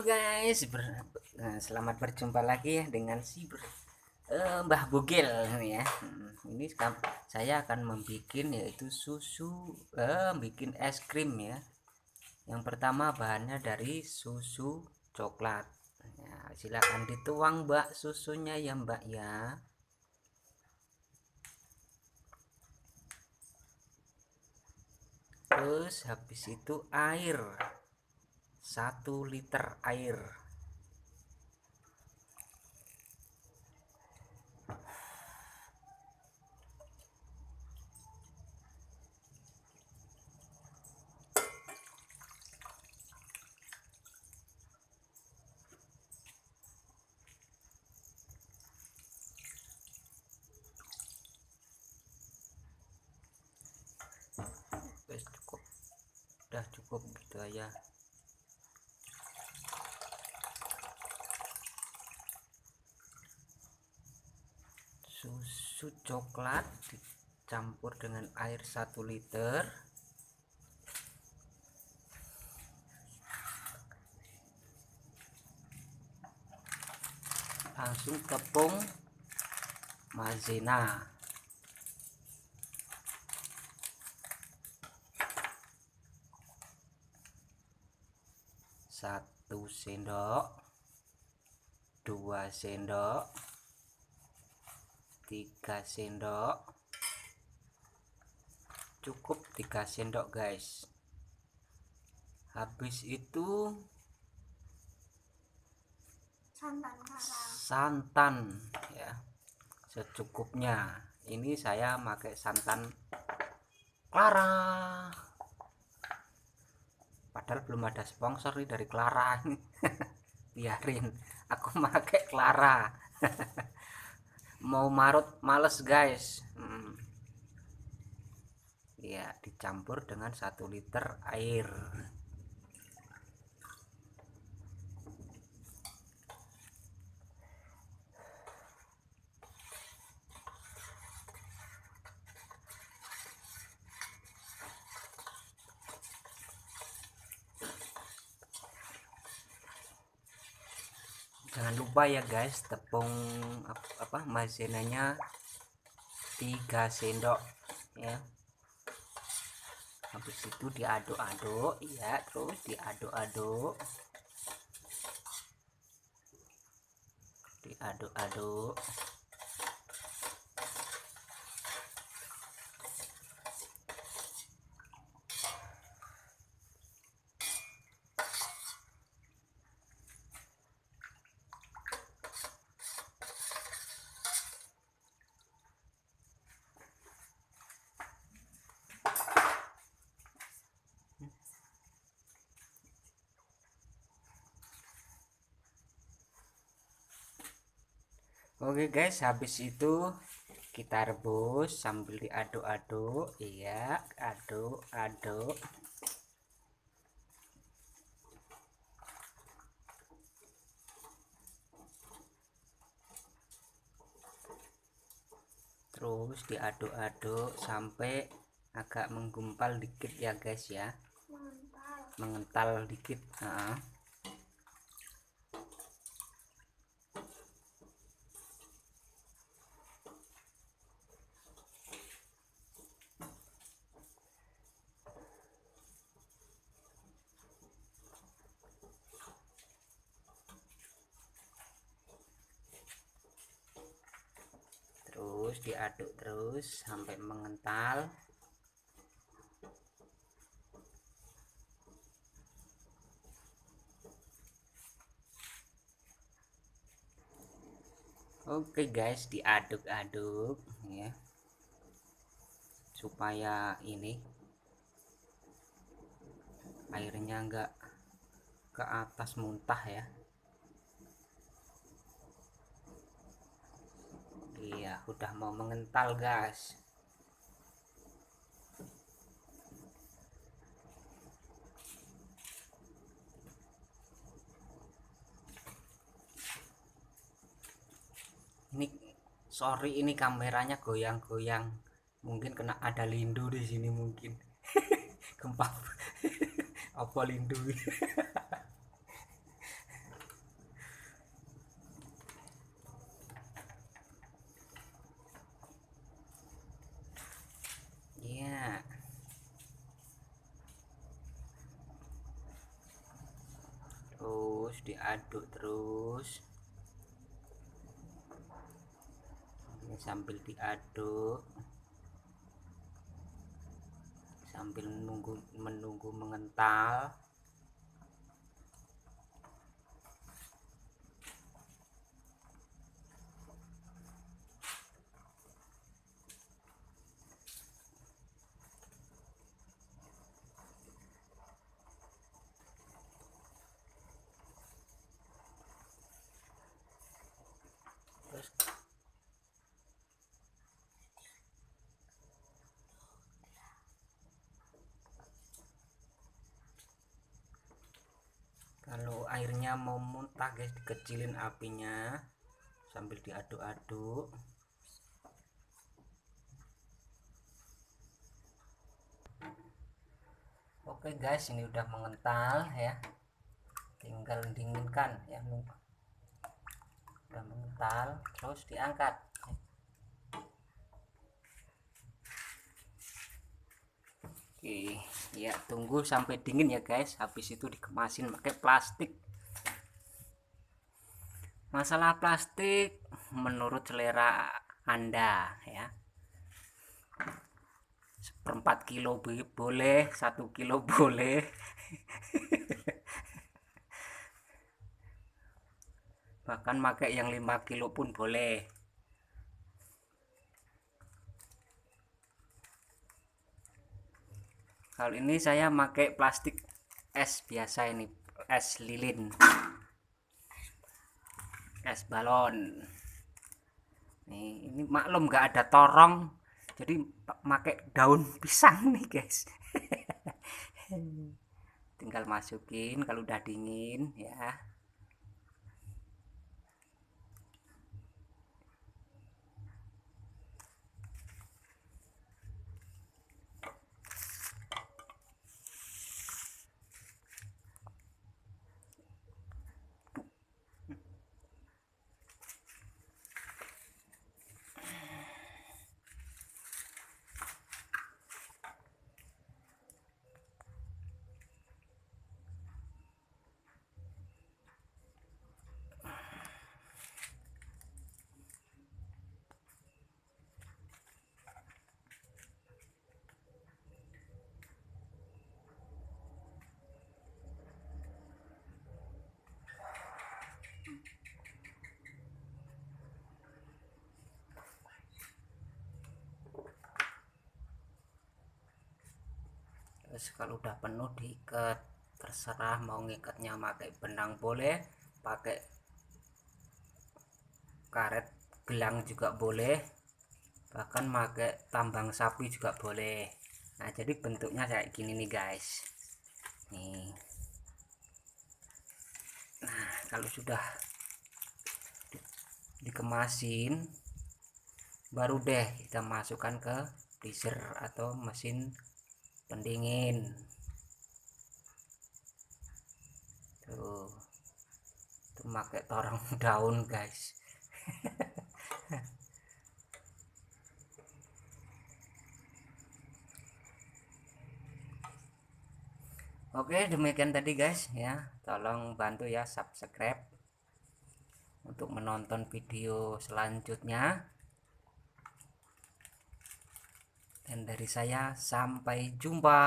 Guys, selamat berjumpa lagi ya dengan Mbah Bugil ini ya. Ini saya akan membuat yaitu bikin es krim ya. Yang pertama bahannya dari susu coklat. Ya, silakan dituang Mbak susunya ya Mbak ya. Terus habis itu air 1 liter air. Wes cukup, udah cukup gitu aja. Susu coklat dicampur dengan air 1 liter, langsung tepung maizena 1 sendok, 2 sendok, 3 sendok, cukup 3 sendok guys. Habis itu santan ya secukupnya. Ini saya pakai santan Clara, padahal belum ada sponsor nih dari Clara. Biarin aku pakai Clara. Mau marut males guys. Ya, dicampur dengan 1 liter air. Jangan lupa ya guys, tepung maizenanya 3 sendok ya. Habis itu diaduk-aduk ya, terus diaduk-aduk Oke guys, habis itu kita rebus sambil diaduk-aduk ya, aduk-aduk. Terus diaduk-aduk sampai agak menggumpal dikit ya guys ya, mengental dikit. Terus diaduk terus sampai mengental. Oke guys, diaduk-aduk ya supaya ini airnya enggak ke atas muntah ya. Iya, udah mau mengental guys. Ini sorry, ini kameranya goyang-goyang, mungkin kena ada lindu di sini mungkin. Gempa apa lindu. terus diaduk terus. Ini sambil diaduk sambil menunggu mengental. Terus kalau airnya mau muntah guys, dikecilin apinya sambil diaduk-aduk. Oke guys, ini udah mengental ya, tinggal dinginkan ya. Udah mengental, terus diangkat. Oke ya, tunggu sampai dingin ya guys, habis itu dikemasin pakai plastik. Masalah plastik menurut selera Anda ya, 1/4 kilo boleh, 1 kilo boleh. Bahkan pakai yang 5 kilo pun boleh. Kalau ini saya pakai plastik es biasa, ini es lilin, es balon. Ini maklum nggak ada torong, jadi pakai daun pisang nih guys. Tinggal masukin kalau udah dingin ya. Terus kalau udah penuh diikat, terserah mau ngikatnya pakai benang boleh, pakai karet gelang juga boleh, bahkan pakai tambang sapi juga boleh. Nah jadi bentuknya kayak gini nih guys nih. Nah kalau sudah dikemasin, baru deh kita masukkan ke freezer atau mesin pendingin. Tuh pakai torong daun guys. Oke, demikian tadi guys ya, tolong bantu ya subscribe untuk menonton video selanjutnya. Dan dari saya, sampai jumpa.